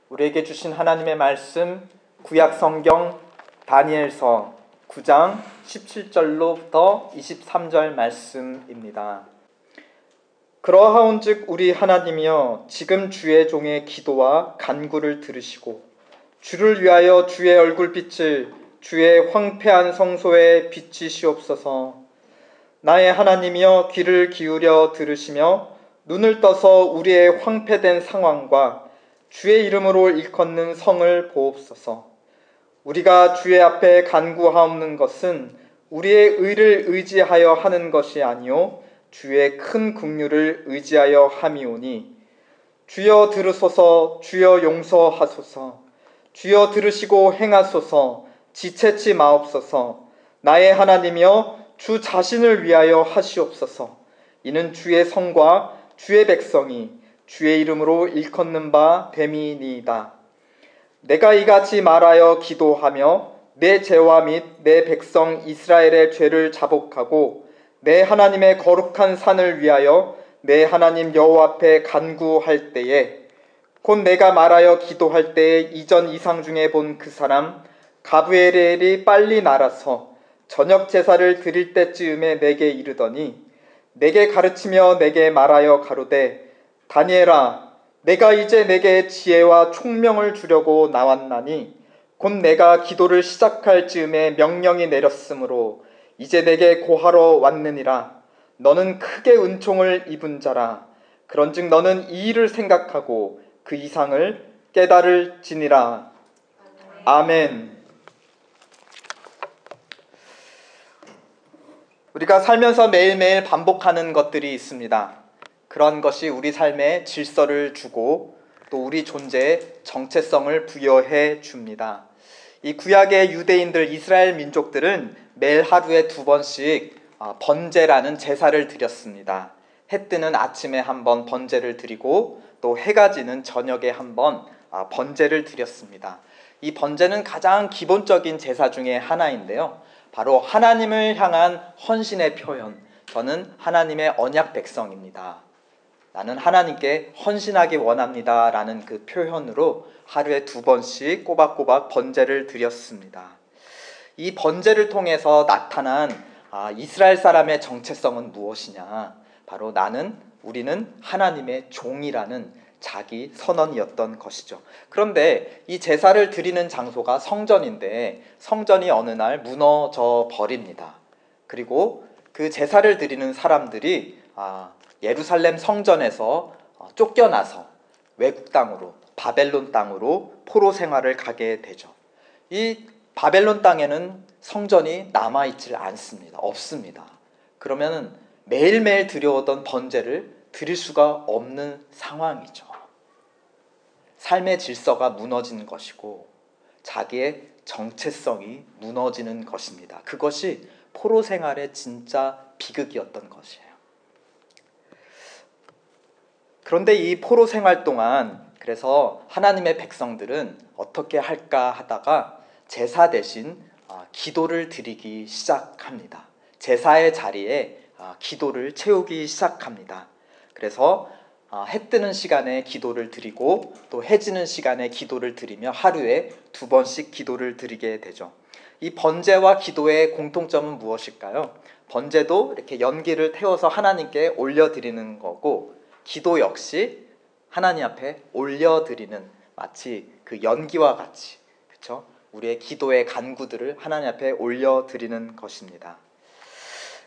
우리에게 주신 하나님의 말씀, 구약 성경 다니엘서 9장 17절로부터 23절 말씀입니다. 그러하온즉 우리 하나님이여, 지금 주의 종의 기도와 간구를 들으시고 주를 위하여 주의 얼굴빛을 주의 황폐한 성소에 비치시옵소서. 나의 하나님이여, 귀를 기울여 들으시며 눈을 떠서 우리의 황폐된 상황과 주의 이름으로 일컫는 성을 보옵소서. 우리가 주의 앞에 간구하옵는 것은 우리의 의를 의지하여 하는 것이 아니요 주의 큰 긍휼을 의지하여 함이오니, 주여 들으소서. 주여 용서하소서. 주여 들으시고 행하소서. 지체치 마옵소서. 나의 하나님이여, 주 자신을 위하여 하시옵소서. 이는 주의 성과 주의 백성이 주의 이름으로 일컫는 바 됨이니이다. 내가 이같이 말하여 기도하며 내 죄와 및 내 백성 이스라엘의 죄를 자복하고 내 하나님의 거룩한 산을 위하여 내 하나님 여호와 앞에 간구할 때에, 곧 내가 말하여 기도할 때에 이전 이상 중에 본 그 사람 가브리엘이 빨리 날아서 저녁 제사를 드릴 때쯤에 내게 이르더니, 내게 가르치며 내게 말하여 가로되, 다니엘아, 내가 이제 내게 지혜와 총명을 주려고 나왔나니 곧 내가 기도를 시작할 즈음에 명령이 내렸으므로 이제 내게 고하러 왔느니라. 너는 크게 은총을 입은 자라. 그런즉 너는 이 일을 생각하고 그 이상을 깨달을지니라. 아멘. 우리가 살면서 매일매일 반복하는 것들이 있습니다. 그런 것이 우리 삶에 질서를 주고 또 우리 존재에 정체성을 부여해 줍니다. 이 구약의 유대인들, 이스라엘 민족들은 매일 하루에 2번씩 번제라는 제사를 드렸습니다. 해 뜨는 아침에 한 번 번제를 드리고 또 해가 지는 저녁에 한 번 번제를 드렸습니다. 이 번제는 가장 기본적인 제사 중에 하나인데요, 바로 하나님을 향한 헌신의 표현. 저는 하나님의 언약 백성입니다. 나는 하나님께 헌신하기 원합니다 라는 그 표현으로 하루에 2번씩 꼬박꼬박 번제를 드렸습니다. 이 번제를 통해서 나타난 이스라엘 사람의 정체성은 무엇이냐? 바로 우리는 하나님의 종이라는 자기 선언이었던 것이죠. 그런데 이 제사를 드리는 장소가 성전인데 성전이 어느 날 무너져 버립니다. 그리고 그 제사를 드리는 사람들이 예루살렘 성전에서 쫓겨나서 외국 땅으로, 바벨론 땅으로 포로 생활을 가게 되죠. 이 바벨론 땅에는 성전이 남아있질 않습니다. 없습니다. 그러면 매일매일 드려오던 번제를 드릴 수가 없는 상황이죠. 삶의 질서가 무너지는 것이고 자기의 정체성이 무너지는 것입니다. 그것이 포로 생활의 진짜 비극이었던 것이에요. 그런데 이 포로 생활 동안 그래서 하나님의 백성들은 어떻게 할까 하다가 제사 대신 기도를 드리기 시작합니다. 제사의 자리에 기도를 채우기 시작합니다. 그래서 해 뜨는 시간에 기도를 드리고 또 해 지는 시간에 기도를 드리며 하루에 2번씩 기도를 드리게 되죠. 이 번제와 기도의 공통점은 무엇일까요? 번제도 이렇게 연기를 태워서 하나님께 올려드리는 거고, 기도 역시 하나님 앞에 올려드리는, 마치 그 연기와 같이, 그렇죠? 우리의 기도의 간구들을 하나님 앞에 올려드리는 것입니다.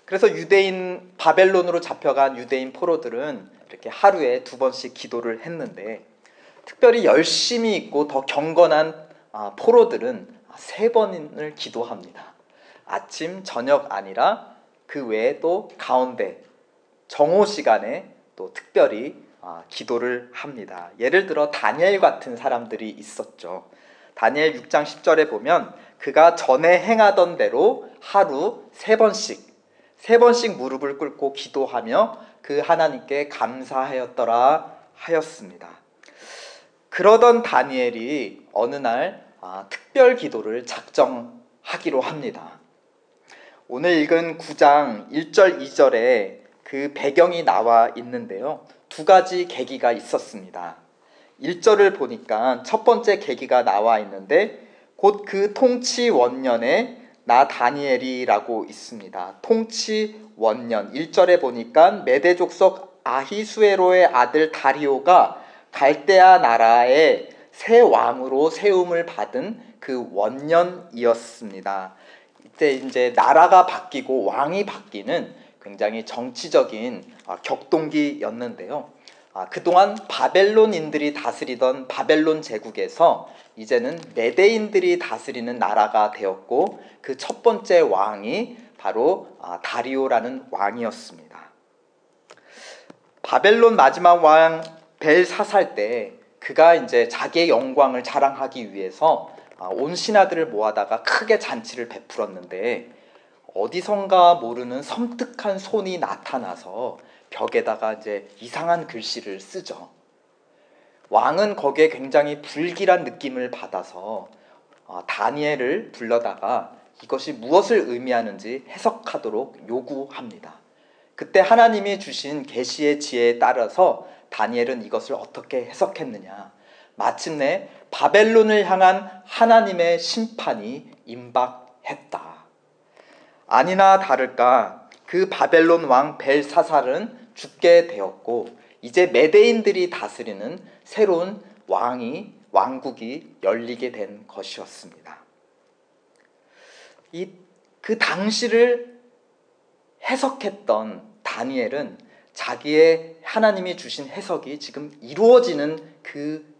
그래서 바벨론으로 잡혀간 유대인 포로들은 이렇게 하루에 2번씩 기도를 했는데, 특별히 열심히 있고 더 경건한 포로들은 3번을 기도합니다. 아침, 저녁 아니라 그 외에 또 가운데 정오 시간에 또 특별히 기도를 합니다. 예를 들어 다니엘 같은 사람들이 있었죠. 다니엘 6장 10절에 보면 그가 전에 행하던 대로 하루 3번씩 무릎을 꿇고 기도하며 그 하나님께 감사하였더라 하였습니다. 그러던 다니엘이 어느 날 특별 기도를 작정하기로 합니다. 오늘 읽은 9장 1절 2절에 그 배경이 나와 있는데요, 2가지 계기가 있었습니다. 1절을 보니까 첫 번째 계기가 나와 있는데 곧 그 통치 원년에 나 다니엘이라고 있습니다. 통치 원년 1절에 보니까 메대 족속 아히수에로의 아들 다리오가 갈대아 나라의 새 왕으로 세움을 받은 그 원년이었습니다. 이때 이제 나라가 바뀌고 왕이 바뀌는 굉장히 정치적인 격동기였는데요. 그동안 바벨론인들이 다스리던 바벨론 제국에서 이제는 메대인들이 다스리는 나라가 되었고 그 첫 번째 왕이 바로 다리오라는 왕이었습니다. 바벨론 마지막 왕 벨사살 때 그가 이제 자기의 영광을 자랑하기 위해서 온 신하들을 모아다가 크게 잔치를 베풀었는데 어디선가 모르는 섬뜩한 손이 나타나서 벽에다가 이제 이상한 글씨를 쓰죠. 왕은 거기에 굉장히 불길한 느낌을 받아서 다니엘을 불러다가 이것이 무엇을 의미하는지 해석하도록 요구합니다. 그때 하나님이 주신 계시의 지혜에 따라서 다니엘은 이것을 어떻게 해석했느냐. 마침내 바벨론을 향한 하나님의 심판이 임박했다. 아니나 다를까 그 바벨론 왕 벨사살은 죽게 되었고 이제 메대인들이 다스리는 새로운 왕국이 열리게 된 것이었습니다. 그 당시를 해석했던 다니엘은 자기의 하나님이 주신 해석이 지금 이루어지는 그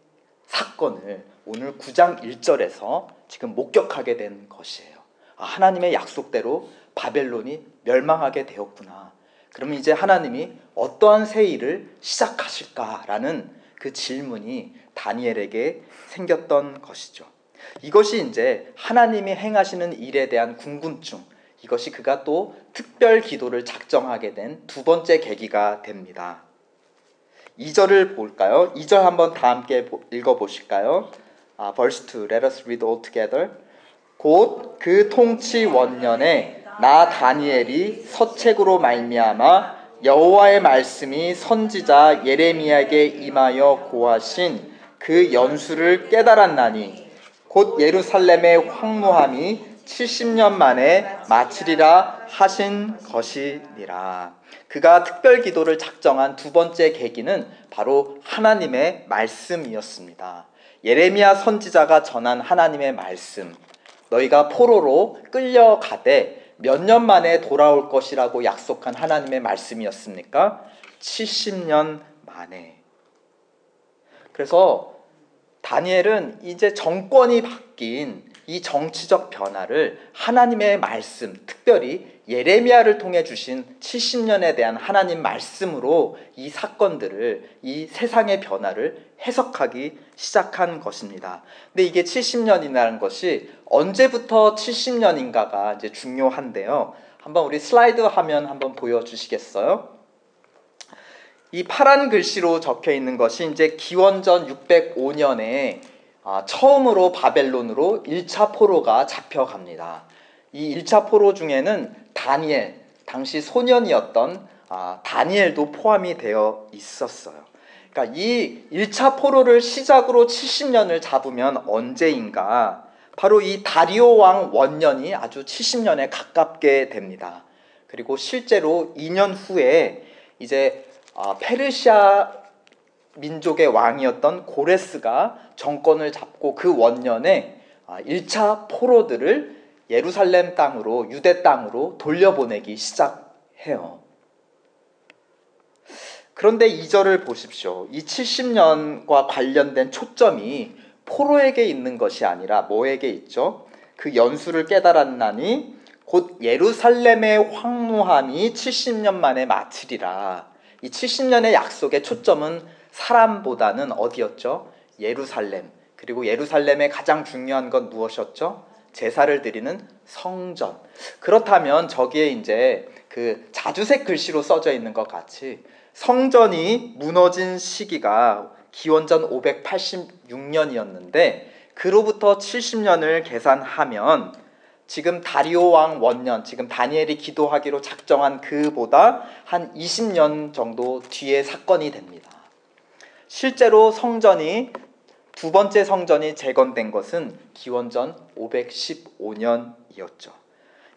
사건을 오늘 9장 1절에서 지금 목격하게 된 것이에요. 하나님의 약속대로 바벨론이 멸망하게 되었구나. 그러면 이제 하나님이 어떠한 새 일을 시작하실까라는 그 질문이 다니엘에게 생겼던 것이죠. 이것이 이제 하나님이 행하시는 일에 대한 궁금증, 이것이 그가 또 특별 기도를 작정하게 된 두 번째 계기가 됩니다. 2절을 볼까요? 2절 한번 다 함께 읽어보실까요? Verse 2, let us read all together. 곧 그 통치 원년에 나 다니엘이 서책으로 말미암아 여호와의 말씀이 선지자 예레미야에게 임하여 고하신 그 연수를 깨달았나니 곧 예루살렘의 황무함이 70년 만에 마치리라 하신 것이니라. 그가 특별 기도를 작정한 두 번째 계기는 바로 하나님의 말씀이었습니다. 예레미야 선지자가 전한 하나님의 말씀, 너희가 포로로 끌려가되 몇 년 만에 돌아올 것이라고 약속한 하나님의 말씀이었습니까? 70년 만에. 그래서 다니엘은 이제 정권이 바뀐 이 정치적 변화를 하나님의 말씀, 특별히 예레미야를 통해 주신 70년에 대한 하나님 말씀으로 이 사건들을, 이 세상의 변화를 해석하기 시작한 것입니다. 근데 이게 70년이라는 것이 언제부터 70년인가가 이제 중요한데요. 한번 우리 슬라이드 화면 한번 보여주시겠어요? 이 파란 글씨로 적혀 있는 것이 이제 기원전 605년에 처음으로 바벨론으로 1차 포로가 잡혀갑니다. 이 1차 포로 중에는 다니엘, 당시 소년이었던 다니엘도 포함이 되어 있었어요. 그러니까 이 1차 포로를 시작으로 70년을 잡으면 언제인가? 바로 이 다리오 왕 원년이 아주 70년에 가깝게 됩니다. 그리고 실제로 2년 후에 이제 페르시아 민족의 왕이었던 고레스가 정권을 잡고 그 원년에 1차 포로들을 예루살렘 땅으로, 유대 땅으로 돌려보내기 시작해요. 그런데 2절을 보십시오. 이 70년과 관련된 초점이 포로에게 있는 것이 아니라 뭐에게 있죠? 그 연수를 깨달았나니 곧 예루살렘의 황무함이 70년 만에 마치리라. 이 70년의 약속의 초점은 사람보다는 어디였죠? 예루살렘. 그리고 예루살렘의 가장 중요한 건 무엇이었죠? 제사를 드리는 성전. 그렇다면 저기에 이제 그 자주색 글씨로 써져 있는 것 같이 성전이 무너진 시기가 기원전 586년이었는데 그로부터 70년을 계산하면 지금 다리오 왕 원년, 지금 다니엘이 기도하기로 작정한 그보다 한 20년 정도 뒤의 사건이 됩니다. 실제로 두 번째 성전이 재건된 것은 기원전 515년이었죠.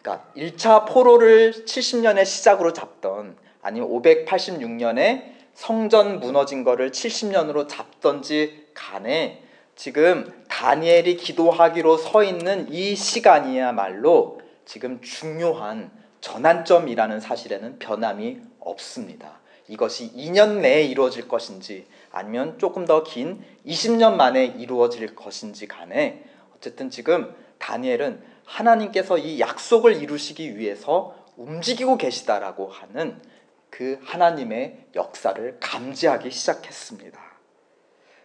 그러니까 1차 포로를 70년의 시작으로 잡던, 아니면 586년에 성전 무너진 거를 70년으로 잡던지 간에 지금 다니엘이 기도하기로 서 있는 이 시간이야말로 지금 중요한 전환점이라는 사실에는 변함이 없습니다. 이것이 2년 내에 이루어질 것인지 아니면 조금 더 긴 20년 만에 이루어질 것인지 간에 어쨌든 지금 다니엘은 하나님께서 이 약속을 이루시기 위해서 움직이고 계시다라고 하는 그 하나님의 역사를 감지하기 시작했습니다.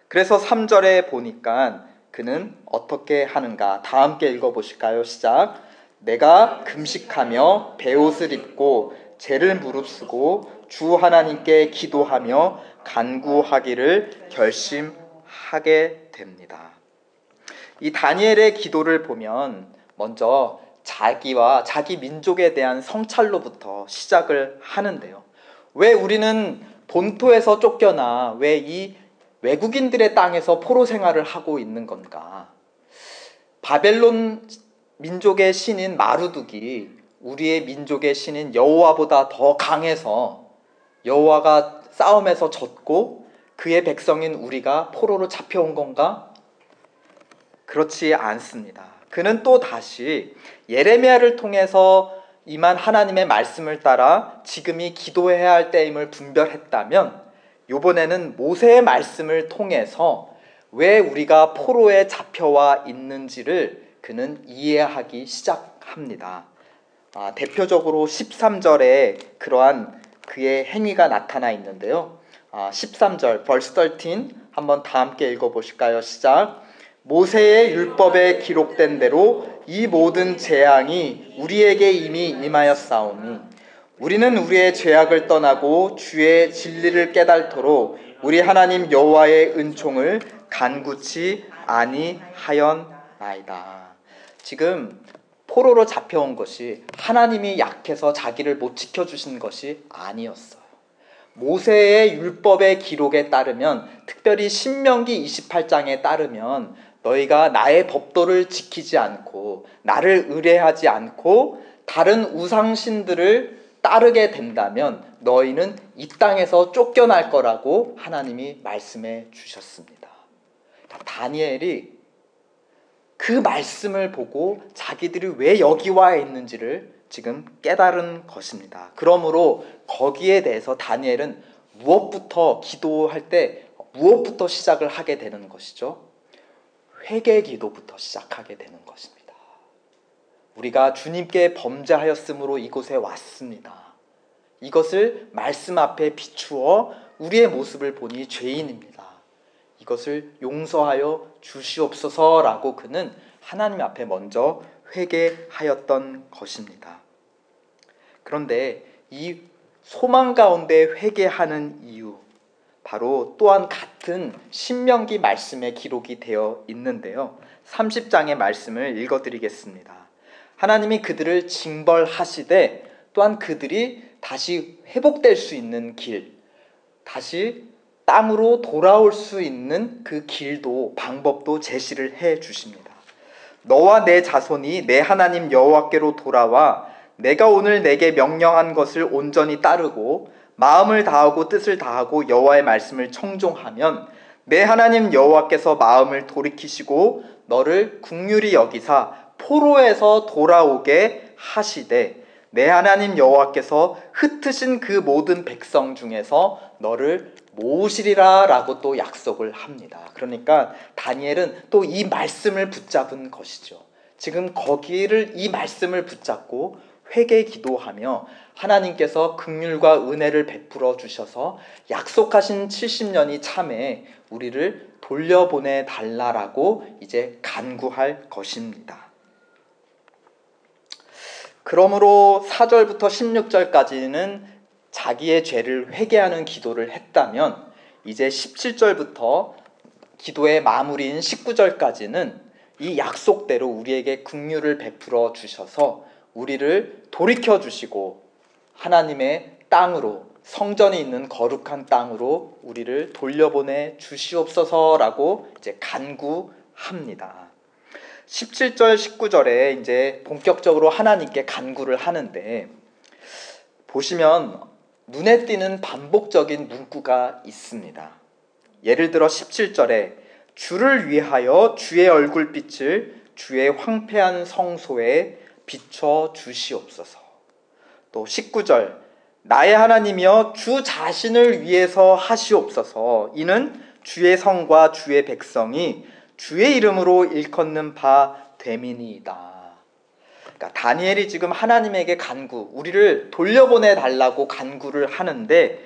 그래서 3절에 보니까 그는 어떻게 하는가? 다 함께 읽어보실까요? 시작. 내가 금식하며 베옷을 입고 죄를 무릅쓰고 주 하나님께 기도하며 간구하기를 결심하게 됩니다. 이 다니엘의 기도를 보면 먼저 자기와 자기 민족에 대한 성찰로부터 시작을 하는데요. 왜 우리는 본토에서 쫓겨나 왜 이 외국인들의 땅에서 포로 생활을 하고 있는 건가? 바벨론 민족의 신인 마루둑이 우리의 민족의 신인 여호와보다 더 강해서 여호와가 싸움에서 졌고 그의 백성인 우리가 포로로 잡혀온 건가? 그렇지 않습니다. 그는 또 다시 예레미야를 통해서 임한 하나님의 말씀을 따라 지금이 기도해야 할 때임을 분별했다면 이번에는 모세의 말씀을 통해서 왜 우리가 포로에 잡혀와 있는지를 그는 이해하기 시작합니다. 대표적으로 13절에 그러한 그의 행위가 나타나 있는데요. 13절, verse 13 한번 다 함께 읽어보실까요? 시작. 모세의 율법에 기록된 대로 이 모든 재앙이 우리에게 이미 임하였사오니 우리는 우리의 죄악을 떠나고 주의 진리를 깨달도록 우리 하나님 여호와의 은총을 간구치 아니하였나이다. 지금 포로로 잡혀온 것이 하나님이 약해서 자기를 못 지켜주신 것이 아니었어요. 모세의 율법의 기록에 따르면, 특별히 신명기 28장에 따르면 너희가 나의 법도를 지키지 않고 나를 의뢰하지 않고 다른 우상신들을 따르게 된다면 너희는 이 땅에서 쫓겨날 거라고 하나님이 말씀해 주셨습니다. 다니엘이 그 말씀을 보고 자기들이 왜 여기 와 있는지를 지금 깨달은 것입니다. 그러므로 거기에 대해서 다니엘은 무엇부터 기도할 때 무엇부터 시작을 하게 되는 것이죠? 회개 기도부터 시작하게 되는 것입니다. 우리가 주님께 범죄하였으므로 이곳에 왔습니다. 이것을 말씀 앞에 비추어 우리의 모습을 보니 죄인입니다. 이것을 용서하여 주시옵소서라고 그는 하나님 앞에 먼저 회개하였던 것입니다. 그런데 이 소망 가운데 회개하는 이유, 바로 또한 같은 신명기 말씀에 기록이 되어 있는데요. 30장의 말씀을 읽어드리겠습니다. 하나님이 그들을 징벌하시되 또한 그들이 다시 회복될 수 있는 길, 다시 땅으로 돌아올 수 있는 그 길도 방법도 제시를 해 주십니다. 너와 내 자손이 내 하나님 여호와께로 돌아와 내가 오늘 내게 명령한 것을 온전히 따르고 마음을 다하고 뜻을 다하고 여호와의 말씀을 청종하면 내 하나님 여호와께서 마음을 돌이키시고 너를 긍휼히 여기사 포로에서 돌아오게 하시되 내 하나님 여호와께서 흩으신 그 모든 백성 중에서 너를 모으시리라 라고 또 약속을 합니다. 그러니까 다니엘은 또 이 말씀을 붙잡은 것이죠. 지금 거기를 이 말씀을 붙잡고 회개 기도하며 하나님께서 긍휼과 은혜를 베풀어 주셔서 약속하신 70년이 참에 우리를 돌려보내 달라라고 이제 간구할 것입니다. 그러므로 4절부터 16절까지는 자기의 죄를 회개하는 기도를 했다면 이제 17절부터 기도의 마무리인 19절까지는 이 약속대로 우리에게 긍휼을 베풀어 주셔서 우리를 돌이켜 주시고 하나님의 땅으로 성전이 있는 거룩한 땅으로 우리를 돌려보내 주시옵소서라고 이제 간구합니다. 17절, 19절에 이제 본격적으로 하나님께 간구를 하는데, 보시면 눈에 띄는 반복적인 문구가 있습니다. 예를 들어 17절에 주를 위하여 주의 얼굴빛을 주의 황폐한 성소에 비춰 주시옵소서. 또 19절 나의 하나님이여 주 자신을 위해서 하시옵소서. 이는 주의 성과 주의 백성이 주의 이름으로 일컫는 바 됨이니이다. 그러니까 다니엘이 지금 하나님에게 간구, 우리를 돌려보내 달라고 간구를 하는데,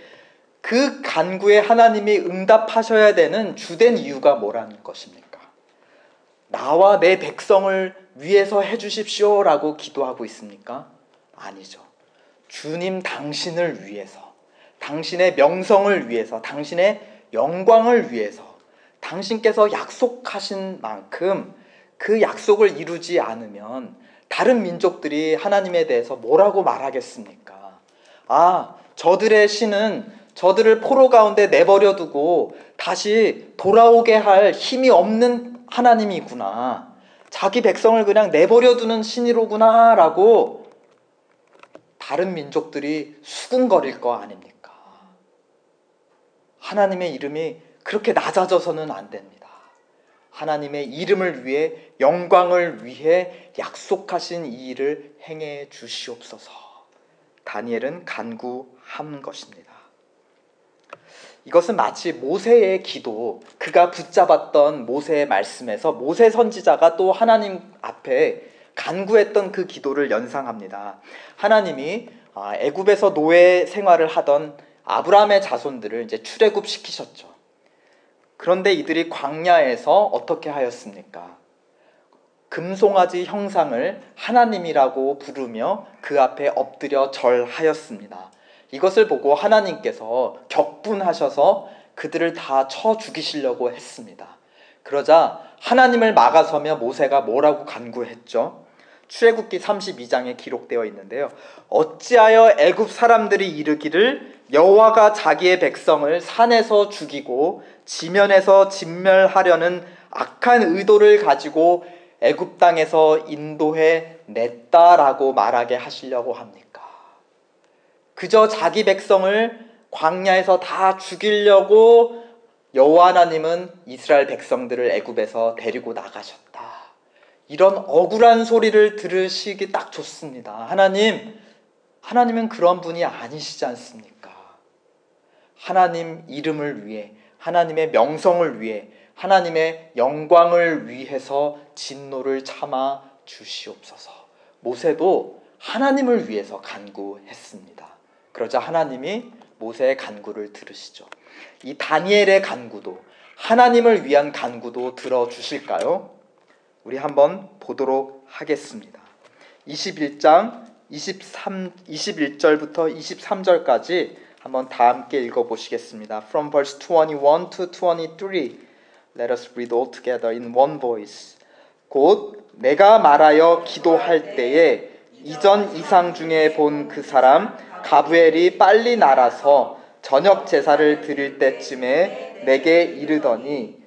그 간구에 하나님이 응답하셔야 되는 주된 이유가 뭐라는 것입니까? 나와 내 백성을 위해서 해주십시오 라고 기도하고 있습니까? 아니죠. 주님 당신을 위해서, 당신의 명성을 위해서, 당신의 영광을 위해서, 당신께서 약속하신 만큼 그 약속을 이루지 않으면 다른 민족들이 하나님에 대해서 뭐라고 말하겠습니까? 아, 저들의 신은 저들을 포로 가운데 내버려 두고 다시 돌아오게 할 힘이 없는 하나님이구나. 자기 백성을 그냥 내버려 두는 신이로구나 라고 다른 민족들이 수군거릴 거 아닙니까? 하나님의 이름이 그렇게 낮아져서는 안 됩니다. 하나님의 이름을 위해, 영광을 위해 약속하신 이 일을 행해 주시옵소서. 다니엘은 간구한 것입니다. 이것은 마치 모세의 기도, 그가 붙잡았던 모세의 말씀에서 모세 선지자가 또 하나님 앞에 간구했던 그 기도를 연상합니다. 하나님이 애굽에서 노예 생활을 하던 아브라함의 자손들을 이제 출애굽 시키셨죠. 그런데 이들이 광야에서 어떻게 하였습니까? 금송아지 형상을 하나님이라고 부르며 그 앞에 엎드려 절하였습니다. 이것을 보고 하나님께서 격분하셔서 그들을 다 쳐 죽이시려고 했습니다. 그러자 하나님을 막아서며 모세가 뭐라고 간구했죠? 출애굽기 32장에 기록되어 있는데요. 어찌하여 애굽 사람들이 이르기를 여호와가 자기의 백성을 산에서 죽이고 지면에서 진멸하려는 악한 의도를 가지고 애굽 땅에서 인도해 냈다라고 말하게 하시려고 합니까? 그저 자기 백성을 광야에서 다 죽이려고 여호와 하나님은 이스라엘 백성들을 애굽에서 데리고 나가셨다. 이런 억울한 소리를 들으시기 딱 좋습니다. 하나님은 그런 분이 아니시지 않습니까? 하나님 이름을 위해, 하나님의 명성을 위해, 하나님의 영광을 위해서 진노를 참아 주시옵소서. 모세도 하나님을 위해서 간구했습니다. 그러자 하나님이 모세의 간구를 들으시죠. 이 다니엘의 간구도, 하나님을 위한 간구도 들어주실까요? 우리 한번 보도록 하겠습니다. 21장 21절부터 23절까지 한번 다 함께 읽어보시겠습니다. From verse 21 to 23, let us read all together in one voice. 곧 내가 말하여 기도할 때에 이전 이상 중에 본 그 사람 가브엘이 빨리 날아서 저녁 제사를 드릴 때쯤에 내게 이르더니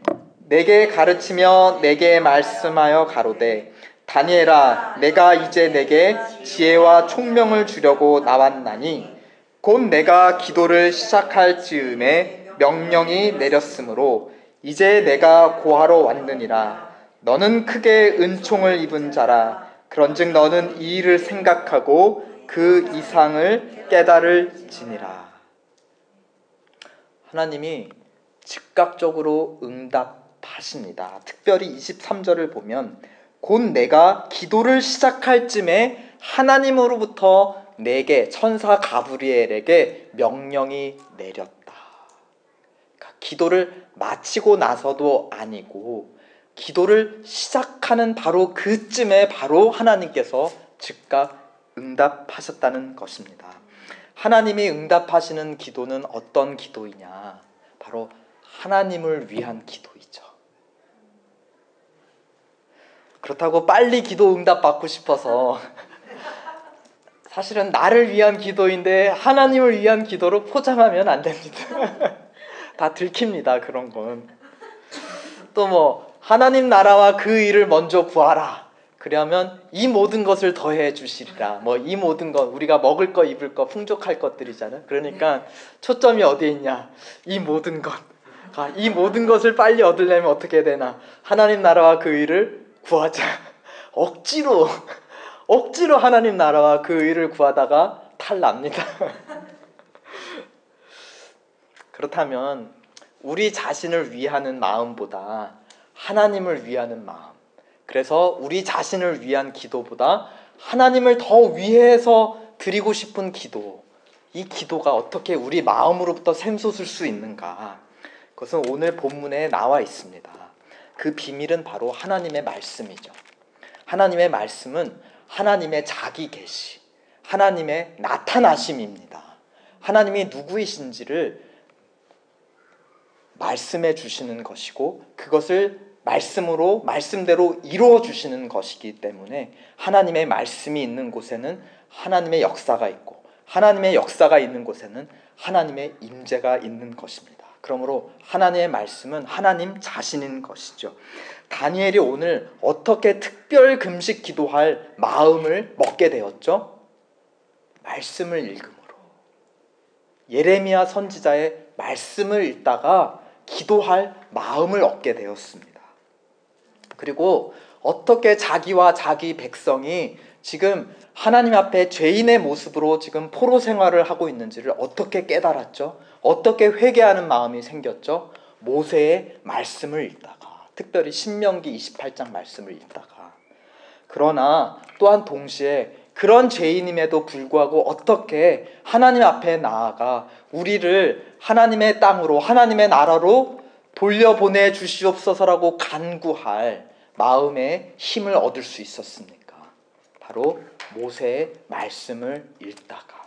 내게 가르치며 내게 말씀하여 가로되 다니엘아 내가 이제 내게 지혜와 총명을 주려고 나왔나니 곧 내가 기도를 시작할 즈음에 명령이 내렸으므로 이제 내가 고하러 왔느니라. 너는 크게 은총을 입은 자라. 그런즉 너는 이 일을 생각하고 그 이상을 깨달을지니라. 하나님이 즉각적으로 응답하십니다. 특별히 23절을 보면 곧 내가 기도를 시작할 쯤에 하나님으로부터 내게 천사 가브리엘에게 명령이 내렸다. 그러니까 기도를 마치고 나서도 아니고 기도를 시작하는 바로 그쯤에 바로 하나님께서 즉각 응답하셨다는 것입니다. 하나님이 응답하시는 기도는 어떤 기도이냐? 바로 하나님을 위한 기도이죠. 그렇다고 빨리 기도 응답받고 싶어서 사실은 나를 위한 기도인데 하나님을 위한 기도로 포장하면 안 됩니다. 다 들킵니다. 그런 건. 또 뭐 하나님 나라와 그 일을 먼저 구하라. 그러면 이 모든 것을 더해 주시리라. 뭐 이 모든 것, 우리가 먹을 거, 입을 거, 풍족할 것들이잖아요. 그러니까 초점이 어디에 있냐? 이 모든 것. 이 모든 것을 빨리 얻으려면 어떻게 되나? 하나님 나라와 그 일을 구하자. 억지로 하나님 나라와 그 일을 구하다가 탈납니다. 그렇다면 우리 자신을 위하는 마음보다 하나님을 위하는 마음, 그래서 우리 자신을 위한 기도보다 하나님을 더 위해서 드리고 싶은 기도, 이 기도가 어떻게 우리 마음으로부터 샘솟을 수 있는가? 그것은 오늘 본문에 나와 있습니다. 그 비밀은 바로 하나님의 말씀이죠. 하나님의 말씀은 하나님의 자기 계시, 하나님의 나타나심입니다. 하나님이 누구이신지를 말씀해 주시는 것이고 그것을 말씀대로 이루어 주시는 것이기 때문에 하나님의 말씀이 있는 곳에는 하나님의 역사가 있고 하나님의 역사가 있는 곳에는 하나님의 임재가 있는 것입니다. 그러므로 하나님의 말씀은 하나님 자신인 것이죠. 다니엘이 오늘 어떻게 특별 금식 기도할 마음을 먹게 되었죠? 말씀을 읽음으로. 예레미야 선지자의 말씀을 읽다가 기도할 마음을 얻게 되었습니다. 그리고 어떻게 자기와 자기 백성이 지금 하나님 앞에 죄인의 모습으로 지금 포로 생활을 하고 있는지를 어떻게 깨달았죠? 어떻게 회개하는 마음이 생겼죠? 모세의 말씀을 읽다가, 특별히 신명기 28장 말씀을 읽다가. 그러나 또한 동시에 그런 죄인임에도 불구하고 어떻게 하나님 앞에 나아가 우리를 하나님의 땅으로, 하나님의 나라로 돌려보내 주시옵소서라고 간구할 마음의 힘을 얻을 수 있었습니까? 바로 모세의 말씀을 읽다가.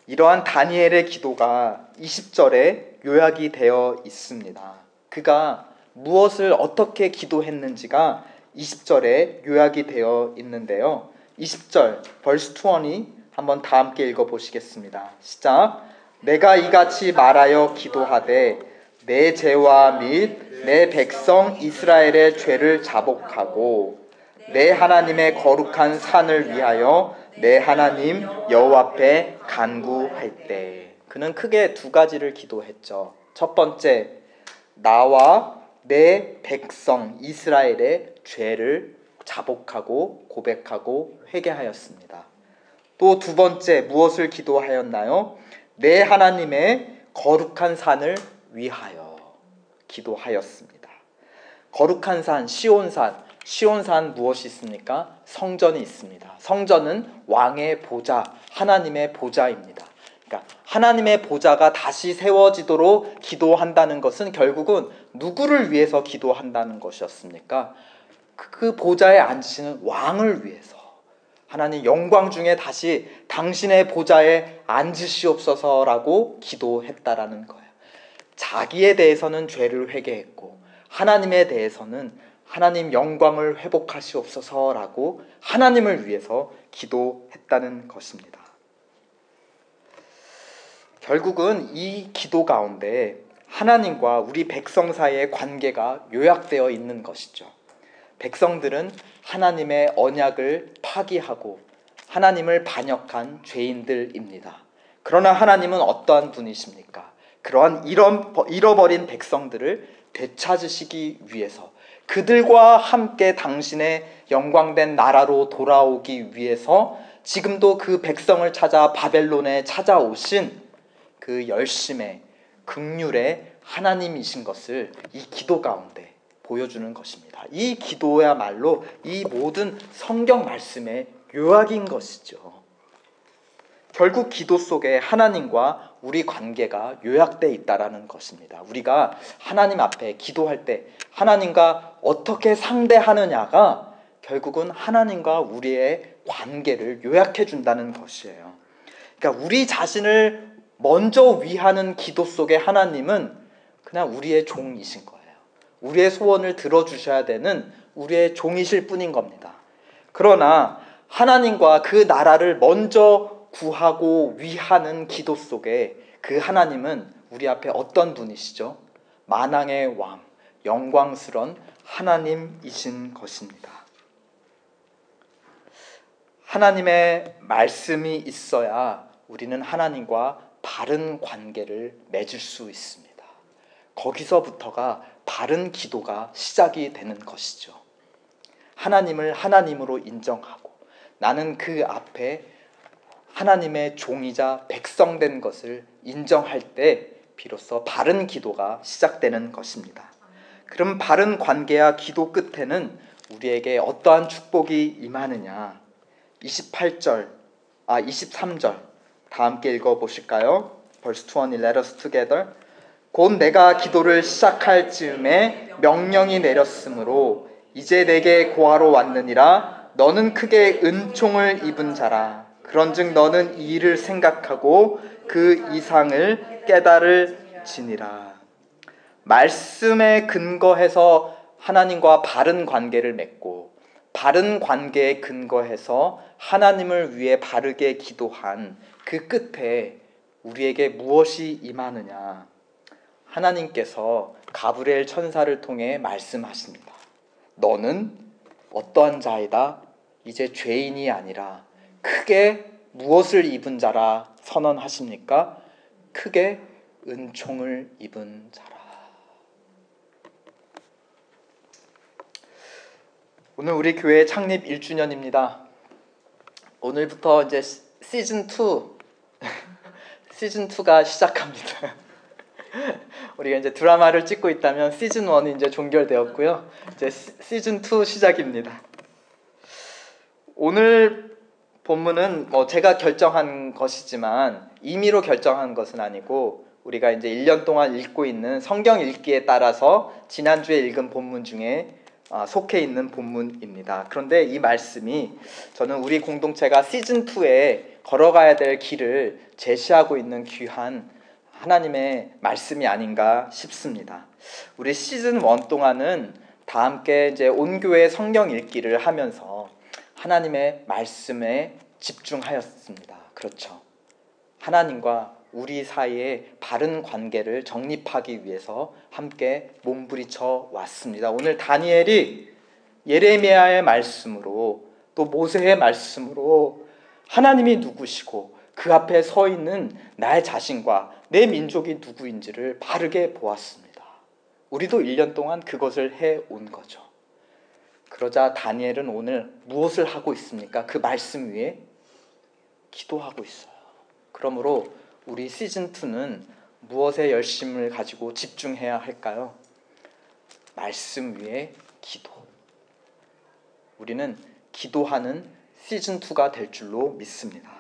이러한 다니엘의 기도가 20절에 요약이 되어 있습니다. 그가 무엇을 어떻게 기도했는지가 20절에 요약이 되어 있는데요. 20절 verse 20 한번 다 함께 읽어보시겠습니다. 시작. 내가 이같이 말하여 기도하되 내 죄와 및 내 백성 이스라엘의 죄를 자복하고 내 하나님의 거룩한 산을 위하여 내 하나님 여호와 앞에 간구할 때. 그는 크게 두 가지를 기도했죠. 첫 번째, 나와 내 백성 이스라엘의 죄를 자복하고 고백하고 회개하였습니다. 또 두 번째, 무엇을 기도하였나요? 내 하나님의 거룩한 산을 위하여 기도하였습니다. 거룩한 산, 시온산 무엇이 있습니까? 성전이 있습니다. 성전은 왕의 보좌, 하나님의 보좌입니다. 그러니까 하나님의 보좌가 다시 세워지도록 기도한다는 것은 결국은 누구를 위해서 기도한다는 것이었습니까? 그 보좌에 앉으시는 왕을 위해서. 하나님 영광 중에 다시 당신의 보좌에 앉으시옵소서라고 기도했다라는 거예요. 자기에 대해서는 죄를 회개했고 하나님에 대해서는 하나님 영광을 회복하시옵소서라고 하나님을 위해서 기도했다는 것입니다. 결국은 이 기도 가운데 하나님과 우리 백성 사이의 관계가 요약되어 있는 것이죠. 백성들은 하나님의 언약을 파기하고 하나님을 반역한 죄인들입니다. 그러나 하나님은 어떠한 분이십니까? 그러한 잃어버린 백성들을 되찾으시기 위해서, 그들과 함께 당신의 영광된 나라로 돌아오기 위해서 지금도 그 백성을 찾아 바벨론에 찾아오신 그 열심의 긍휼의 하나님이신 것을 이 기도 가운데 보여주는 것입니다. 이 기도야말로 이 모든 성경 말씀의 요약인 것이죠. 결국 기도 속에 하나님과 우리 관계가 요약되어 있다는 것입니다. 우리가 하나님 앞에 기도할 때 하나님과 어떻게 상대하느냐가 결국은 하나님과 우리의 관계를 요약해 준다는 것이에요. 그러니까 우리 자신을 먼저 위하는 기도 속에 하나님은 그냥 우리의 종이신 거예요. 우리의 소원을 들어주셔야 되는 우리의 종이실 뿐인 겁니다. 그러나 하나님과 그 나라를 먼저 구하고 위하는 기도 속에 그 하나님은 우리 앞에 어떤 분이시죠? 만왕의 왕, 영광스러운 하나님이신 것입니다. 하나님의 말씀이 있어야 우리는 하나님과 바른 관계를 맺을 수 있습니다. 거기서부터가 바른 기도가 시작이 되는 것이죠. 하나님을 하나님으로 인정하고 나는 그 앞에 하나님의 종이자 백성된 것을 인정할 때 비로소 바른 기도가 시작되는 것입니다. 그럼 바른 관계와 기도 끝에는 우리에게 어떠한 축복이 임하느냐? 23절 다 함께 읽어보실까요? Verse 20, let us together. 곧 내가 기도를 시작할 즈음에 명령이 내렸으므로 이제 내게 고하러 왔느니라. 너는 크게 은총을 입은 자라. 그런즉 너는 이 일을 생각하고 그 이상을 깨달을지니라. 말씀에 근거해서 하나님과 바른 관계를 맺고 바른 관계에 근거해서 하나님을 위해 바르게 기도한 그 끝에 우리에게 무엇이 임하느냐? 하나님께서 가브리엘 천사를 통해 말씀하십니다. 너는 어떠한 자이다? 이제 죄인이 아니라 크게 무엇을 입은 자라 선언하십니까? 크게 은총을 입은 자라. 오늘 우리 교회 창립 1주년입니다. 오늘부터 이제 시즌2가 시작합니다. 우리가 이제 드라마를 찍고 있다면 시즌1이 이제 종결되었고요. 이제 시즌2 시작입니다. 오늘 본문은 제가 결정한 것이지만 임의로 결정한 것은 아니고 우리가 이제 1년 동안 읽고 있는 성경 읽기에 따라서 지난주에 읽은 본문 중에 속해 있는 본문입니다. 그런데 이 말씀이 저는 우리 공동체가 시즌2에 걸어가야 될 길을 제시하고 있는 귀한 하나님의 말씀이 아닌가 싶습니다. 우리 시즌1 동안은 다 함께 이제 온 교회 성경 읽기를 하면서 하나님의 말씀에 집중하였습니다. 그렇죠. 하나님과 우리 사이의 바른 관계를 정립하기 위해서 함께 몸부림쳐 왔습니다. 오늘 다니엘이 예레미야의 말씀으로 또 모세의 말씀으로 하나님이 누구시고 그 앞에 서 있는 나의 자신과 내 민족이 누구인지를 바르게 보았습니다. 우리도 1년 동안 그것을 해온 거죠. 그러자 다니엘은 오늘 무엇을 하고 있습니까? 그 말씀 위에 기도하고 있어요. 그러므로 우리 시즌2는 무엇에 열심을 가지고 집중해야 할까요? 말씀 위에 기도. 우리는 기도하는 시즌2가 될 줄로 믿습니다.